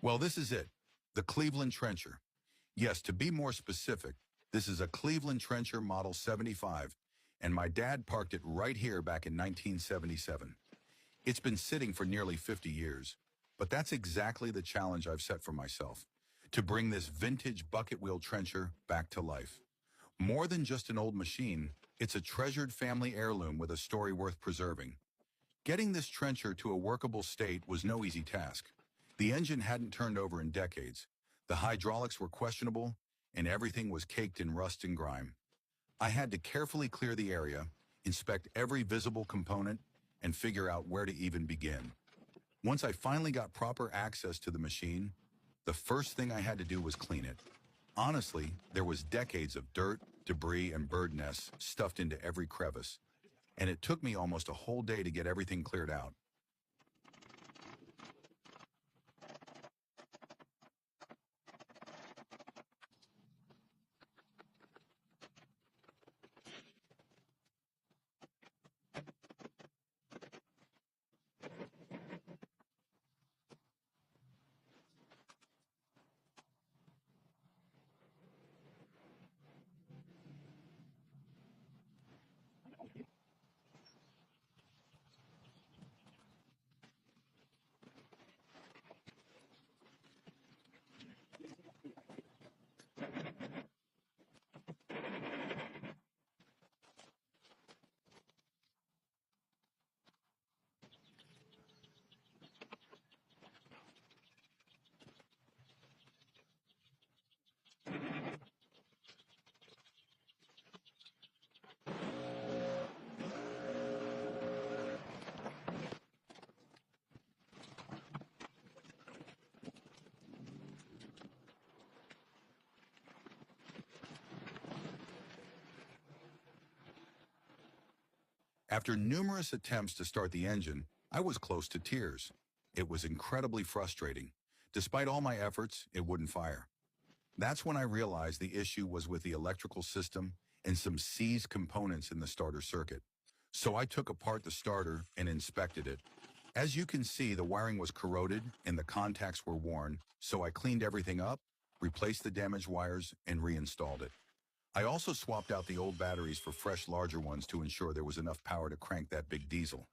Well, this is it. The Cleveland Trencher. Yes, to be more specific, this is a Cleveland Trencher Model 75, and my dad parked it right here back in 1977. It's been sitting for nearly 50 years, but that's exactly the challenge I've set for myself, to bring this vintage bucket wheel trencher back to life. More than just an old machine, it's a treasured family heirloom with a story worth preserving. Getting this trencher to a workable state was no easy task. The engine hadn't turned over in decades, the hydraulics were questionable, and everything was caked in rust and grime. I had to carefully clear the area, inspect every visible component, and figure out where to even begin. Once I finally got proper access to the machine, the first thing I had to do was clean it. Honestly, there was decades of dirt, debris, and bird nests stuffed into every crevice, and it took me almost a whole day to get everything cleared out. After numerous attempts to start the engine, I was close to tears. It was incredibly frustrating. Despite all my efforts, it wouldn't fire. That's when I realized the issue was with the electrical system and some seized components in the starter circuit. So I took apart the starter and inspected it. As you can see, the wiring was corroded and the contacts were worn, so I cleaned everything up, replaced the damaged wires, and reinstalled it. I also swapped out the old batteries for fresh, larger ones to ensure there was enough power to crank that big diesel.